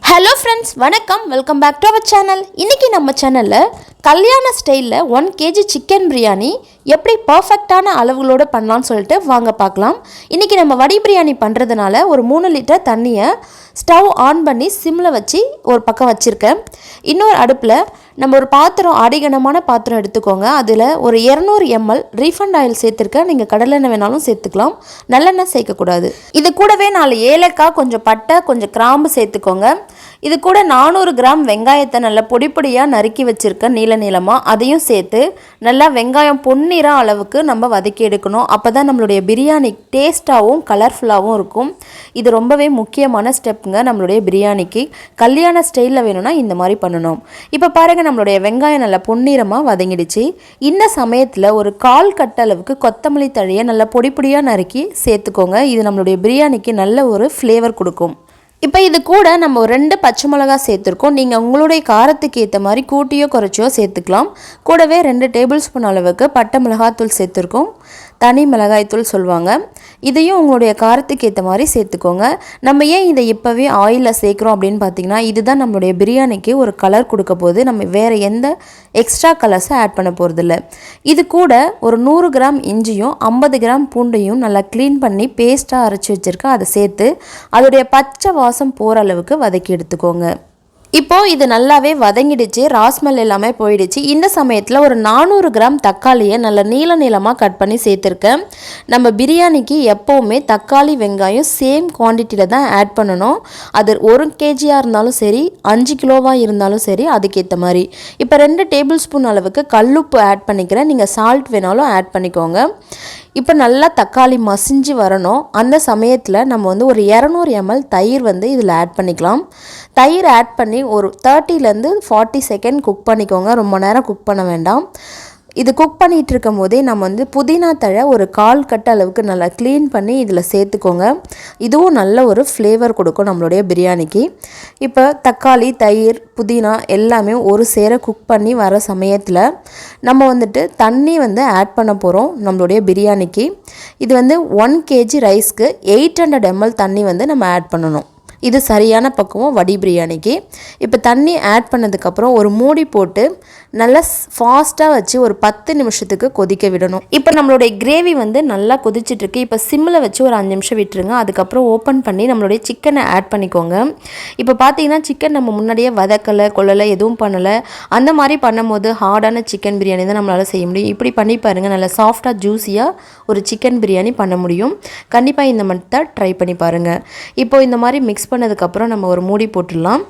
Hello friends, வணக்கம். Welcome back to our channel. இன்றைக்கி நம்ம சேனலில் கல்யாண ஸ்டைலில் 1 kg சிக்கன் பிரியாணி எப்படி பர்ஃபெக்டான அளவுகளோடு பண்ணலான்னு சொல்லிட்டு வாங்க பார்க்கலாம். இன்றைக்கி நம்ம வடி பிரியாணி பண்ணுறதுனால ஒரு 3 லிட்டர் தண்ணியை ஸ்டவ் ஆன் பண்ணி சிம்மில் வச்சு ஒரு பக்கம் வச்சுருக்கேன். இன்னொரு அடுப்பில் நம்ம ஒரு பாத்திரம், அடிகனமான பாத்திரம் எடுத்துக்கோங்க. அதில் ஒரு 200 ml ரீஃபண்ட் ஆயில் சேர்த்துருக்கேன். நீங்கள் கடலெண்ணெய் வேணாலும் சேர்த்துக்கலாம், நல்லெண்ணெய் சேர்க்கக்கூடாது. இது கூடவே 4 ஏலக்காய், கொஞ்சம் பட்டை, கொஞ்சம் கிராம்பு சேர்த்துக்கோங்க. இது கூட 400 கிராம் வெங்காயத்தை நல்லா பொடி பொடியாக நறுக்கி வச்சுருக்கேன், நீளமாக. அதையும் சேர்த்து நல்லா வெங்காயம் பொன்னிறம் அளவுக்கு நம்ம வதக்கி எடுக்கணும். அப்போ தான் நம்மளுடைய பிரியாணி டேஸ்ட்டாகவும் கலர்ஃபுல்லாகவும் இருக்கும். இது ரொம்பவே முக்கியமான ஸ்டெப்புங்க நம்மளுடைய பிரியாணிக்கு. கல்யாண ஸ்டைலில் வேணும்னா இந்த மாதிரி பண்ணணும். இப்போ பாருங்கள், நம்மளுடைய வெங்காயம் நல்லா பொன்னிறமாக வதங்கிடுச்சு. இந்த சமயத்தில் ஒரு 1/4 கட்டு அளவுக்கு கொத்தமல்லி தழையை நல்லா பொடி பொடியாக நறுக்கி சேர்த்துக்கோங்க. இது நம்மளுடைய பிரியாணிக்கு நல்ல ஒரு ஃப்ளேவர் கொடுக்கும். இப்போ இது கூட நம்ம 2 பச்சை மிளகா சேர்த்துருக்கோம். நீங்கள் உங்களுடைய காரத்துக்கு ஏற்ற மாதிரி கூட்டியோ குறைச்சியோ சேர்த்துக்கலாம். கூடவே 2 டேபிள் ஸ்பூன் அளவுக்கு பட்டை மிளகாத்தூள் சேர்த்துருக்கோம், தனி மிளகாய்த்தூள் சொல்லுவாங்க. இதையும் உங்களுடைய காரத்துக்கு ஏற்ற மாதிரி சேர்த்துக்கோங்க. நம்ம ஏன் இதை இப்போவே ஆயிலில் சேர்க்குறோம் அப்படின்னு பார்த்தீங்கன்னா, இதுதான் நம்மளுடைய பிரியாணிக்கு ஒரு கலர் கொடுக்க போகுது. நம்ம வேறு எந்த எக்ஸ்ட்ரா கலர்ஸும் ஆட் பண்ண போகிறதில்ல. இது கூட ஒரு 100 கிராம் இஞ்சியும் 50 கிராம் பூண்டையும் நல்லா க்ளீன் பண்ணி பேஸ்ட்டாக அரைச்சி வச்சுருக்கேன். அதை சேர்த்து அதோடைய பச்சை வாசம் போகிற அளவுக்கு வதக்கி எடுத்துக்கோங்க. இப்போது இது நல்லாவே வதங்கிடுச்சு, ராஸ்மெல் எல்லாமே போயிடுச்சு. இந்த சமயத்தில் ஒரு 400 கிராம் தக்காளியை நல்ல நீளமாக கட் பண்ணி சேர்த்துருக்கேன். நம்ம பிரியாணிக்கு எப்போவுமே தக்காளி வெங்காயம் சேம் குவான்டிட்டியில் தான் ஆட் பண்ணணும். அது 1 kgயாக இருந்தாலும் சரி, 5 கிலோவாக இருந்தாலும் சரி, அதுக்கேற்ற மாதிரி. இப்போ 2 டேபிள் ஸ்பூன் அளவுக்கு கல்லுப்பு ஆட் பண்ணிக்கிறேன். நீங்கள் சால்ட் வேணாலும் ஆட் பண்ணிக்கோங்க. இப்போ நல்லா தக்காளி மசிஞ்சு வரணும். அந்த சமயத்தில் நம்ம ஒரு 200 ml தயிர் இதில் ஆட் பண்ணிக்கலாம். தயிர் ஆட் பண்ணி ஒரு 30 to 40 செகண்ட் குக் பண்ணிக்கோங்க. ரொம்ப நேரம் குக் பண்ண வேண்டாம். இது குக் பண்ணிகிட்டு இருக்கும் போதே நம்ம புதினா தழை ஒரு 1/4 கட்டு அளவுக்கு நல்லா க்ளீன் பண்ணி இதில் சேர்த்துக்கோங்க. இதுவும் நல்ல ஒரு ஃப்ளேவர் கொடுக்கும் நம்மளுடைய பிரியாணிக்கு. இப்போ தக்காளி, தயிர், புதினா எல்லாமே ஒரு சேர குக் பண்ணி வர சமயத்தில் நம்ம தண்ணி ஆட் பண்ண போகிறோம் நம்மளுடைய பிரியாணிக்கு. இது 1 kg ரைஸ்க்கு 800 ml தண்ணி நம்ம ஆட் பண்ணணும். இது சரியான பக்குவம் வடி பிரியாணிக்கு. இப்போ தண்ணி ஆட் பண்ணதுக்கப்புறம் ஒரு மூடி போட்டு நல்லா ஃபாஸ்ட்டாக வச்சு ஒரு 10 நிமிஷத்துக்கு கொதிக்க விடணும். இப்போ நம்மளுடைய கிரேவி நல்லா கொதிச்சிட்ருக்கு. இப்போ சிம்மில் வச்சு ஒரு 5 நிமிஷம் விட்டுருங்க. அதுக்கப்புறம் ஓப்பன் பண்ணி நம்மளுடைய சிக்கனை ஆட் பண்ணிக்கோங்க. இப்போ பார்த்தீங்கன்னா சிக்கன் நம்ம முன்னாடியே வதக்கலை, கொள்ளலை, எதுவும் பண்ணலை. அந்த மாதிரி பண்ணும்போது ஹார்டான சிக்கன் பிரியாணி தான் நம்மளால் செய்ய முடியும். இப்படி பண்ணி பாருங்கள், நல்லா சாஃப்டாக ஜூஸியாக ஒரு சிக்கன் பிரியாணி பண்ண முடியும். கண்டிப்பாக இந்த மெத்தட் ட்ரை பண்ணி பாருங்கள். இப்போ இந்த மாதிரி மிக்ஸ் பண்ணதுக்கப்புறம் நம்ம ஒரு மூடி போட்டுடலாம்.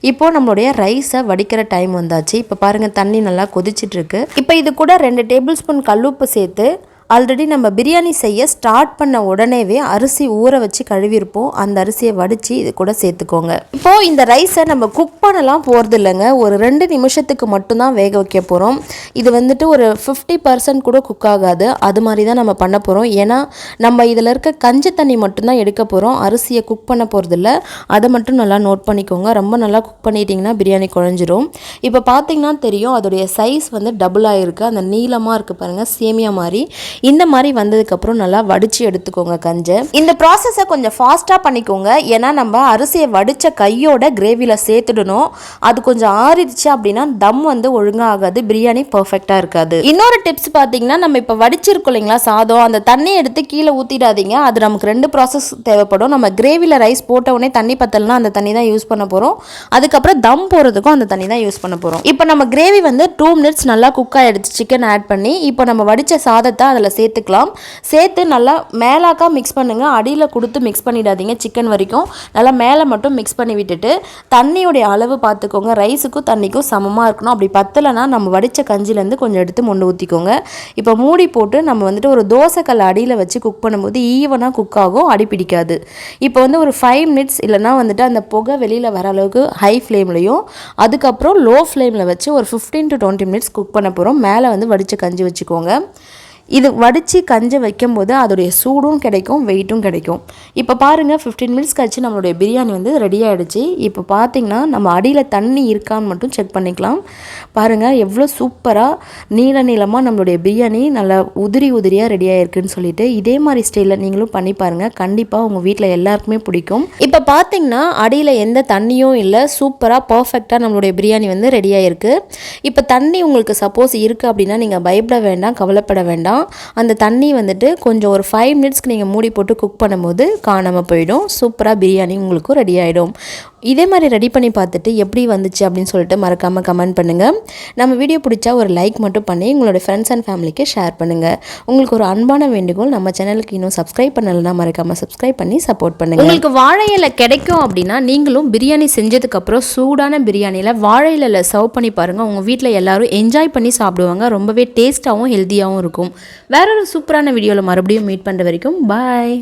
இப்போது நம்மளுடைய ரைஸை வடிக்கிற டைம் வந்தாச்சு. இப்போ பாருங்கள், தண்ணி நல்லா கொதிச்சிட்ருக்கு. இப்போ இது கூட 2 டேபிள் ஸ்பூன் கல்லுப்பு சேர்த்து ஆல்ரெடி நம்ம பிரியாணி செய்ய ஸ்டார்ட் பண்ண உடனேவே அரிசி ஊற வச்சு கழுவிருப்போம். அந்த அரிசியை வடித்து இது கூட சேர்த்துக்கோங்க. இப்போது இந்த ரைஸை நம்ம குக் பண்ணலாம் போகிறது இல்லைங்க, ஒரு 2 நிமிஷத்துக்கு மட்டும்தான் வேக வைக்க போகிறோம். இது ஒரு 50% கூட குக் ஆகாது. அது மாதிரி தான் நம்ம பண்ண போகிறோம். ஏன்னா நம்ம இதில் இருக்க கஞ்சி தண்ணி மட்டும்தான் எடுக்க போகிறோம், அரிசியை குக் பண்ண போகிறதில்ல. அதை மட்டும் நல்லா நோட் பண்ணிக்கோங்க. ரொம்ப நல்லா குக் பண்ணிட்டீங்கன்னா பிரியாணி குழஞ்சிரும். இப்போ பார்த்தீங்கன்னா தெரியும், அதோடைய சைஸ் டபுள் ஆகிருக்கு. அந்த நீளமாக இருக்குது பாருங்கள், சேமியா மாதிரி. இந்த மாதிரி வந்ததுக்கப்புறம் நல்லா வடித்து எடுத்துக்கோங்க கஞ்சை. இந்த ப்ராசஸை கொஞ்சம் ஃபாஸ்ட்டாக பண்ணிக்கோங்க. ஏன்னா நம்ம அரிசியை வடித்த கையோட கிரேவியில் சேர்த்துடணும். அது கொஞ்சம் ஆறிடுச்சு அப்படின்னா தம் ஒழுங்காக ஆகாது, பிரியாணி பர்ஃபெக்டாக இருக்காது. இன்னொரு டிப்ஸ் பார்த்தீங்கன்னா, நம்ம இப்போ வடிச்சிருக்கோம் இல்லைங்களா சாதம், அந்த தண்ணியை எடுத்து கீழே ஊற்றிடாதீங்க. அது நமக்கு 2 ப்ராசஸ் தேவைப்படும். நம்ம கிரேவியில் ரைஸ் போட்ட உடனே தண்ணி பத்தலைன்னா அந்த தண்ணி தான் யூஸ் பண்ண போகிறோம். அதுக்கப்புறம் தம் போகிறதுக்கும் அந்த தண்ணி தான் யூஸ் பண்ண போகிறோம். இப்போ நம்ம கிரேவி 2 மினிட்ஸ் நல்லா குக் ஆகிடுச்சு சிக்கன் ஆட் பண்ணி. இப்போ நம்ம வடித்த சாதத்தை அதில் சேர்த்துக்கலாம். சேர்த்து நல்லா மேலாக்கா மிக்ஸ் பண்ணுங்கள், அடியில் கொடுத்து மிக்ஸ் பண்ணிடாதீங்க. சிக்கன் வரைக்கும் நல்லா மேலே மட்டும் மிக்ஸ் பண்ணி விட்டுட்டு தண்ணியோடைய அளவு பார்த்துக்கோங்க. ரைஸுக்கும் தண்ணிக்கும் சமமாக இருக்கணும். அப்படி பத்தலைன்னா நம்ம வடித்த கஞ்சிலேருந்து கொஞ்சம் எடுத்து மொண்டு ஊற்றிக்கோங்க. இப்போ மூடி போட்டு நம்ம ஒரு தோசைக்கல் அடியில் வச்சு குக் பண்ணும்போது ஈவனாக குக் ஆகும், அடி பிடிக்காது. இப்போ ஒரு 5 மினிட்ஸ் இல்லைனா அந்த புகை வெளியில் வர அளவுக்கு ஹை ஃப்ளேம்லையும் அதுக்கப்புறம் லோ ஃப்ளேமில் வச்சு ஒரு 15 to 20 மினிட்ஸ் குக் பண்ண போகிறோம். மேலே வடித்த கஞ்சி வச்சுக்கோங்க. இது வடித்து கஞ்சி வைக்கும்போது அதோடைய சூடும் கிடைக்கும், வெயிட்டும் கிடைக்கும். இப்போ பாருங்கள் 15 மினிட்ஸ் கழிச்சு நம்மளுடைய பிரியாணி வந்து ரெடி ஆகிடுச்சு. இப்போ பார்த்திங்கன்னா நம்ம அடியில் தண்ணி இருக்கான்னு மட்டும் செக் பண்ணிக்கலாம். பாருங்கள் எவ்வளோ சூப்பராக நீளமாக நம்மளுடைய பிரியாணி நல்லா உதிரியாக ரெடி ஆகிருக்குன்னு சொல்லிட்டு இதே மாதிரி ஸ்டைலில் நீங்களும் பண்ணி பாருங்கள். கண்டிப்பாக உங்கள் வீட்டில் எல்லாருக்குமே பிடிக்கும். இப்போ பார்த்திங்கன்னா அடியில் எந்த தண்ணியும் இல்லை, சூப்பராக பர்ஃபெக்டாக நம்மளுடைய பிரியாணி வந்து ரெடி ஆகிருக்கு. இப்போ தண்ணி உங்களுக்கு சப்போஸ் இருக்குது அப்படின்னா நீங்கள் பயப்பட வேண்டாம், கவலைப்பட வேண்டாம். அந்த தண்ணி வந்துட்டு கொஞ்சம் ஒரு 5 மினிட்ஸ்க்கு நீங்கள் மூடி போட்டு குக் பண்ணும்போது காணாமல் போயிடும். சூப்பராக பிரியாணி உங்களுக்கும் ரெடி ஆகிடும். இதே மாதிரி ரெடி பண்ணி பார்த்துட்டு எப்படி வந்துச்சு அப்படின்னு சொல்லிட்டு மறக்காமல் கமெண்ட் பண்ணுங்கள். நம்ம வீடியோ பிடிச்சா ஒரு லைக் மட்டும் பண்ணி உங்களோட ஃப்ரெண்ட்ஸ் அண்ட் ஃபேமிலிக்கு ஷேர் பண்ணுங்கள். உங்களுக்கு ஒரு அன்பான வேண்டுகோள், நம்ம சேனலுக்கு இன்னும் சப்ஸ்கிரைப் பண்ணலைன்னா மறக்காமல் சப்ஸ்கிரைப் பண்ணி சப்போர்ட் பண்ணுங்கள். உங்களுக்கு வாழை இலை கிடைக்கும் அப்படின்னா நீங்களும் பிரியாணி செஞ்சதுக்கப்புறம் சூடான பிரியாணியில் வாழை இலையில் சர்வ் பண்ணி பாருங்கள். உங்கள் வீட்டில் எல்லோரும் என்ஜாய் பண்ணி சாப்பிடுவாங்க. ரொம்பவே டேஸ்ட்டாகவும் ஹெல்த்தியாகவும் இருக்கும். வேற ஒரு சூப்பரான வீடியோவில் மறுபடியும் மீட் பண்ணுற வரைக்கும் பாய்.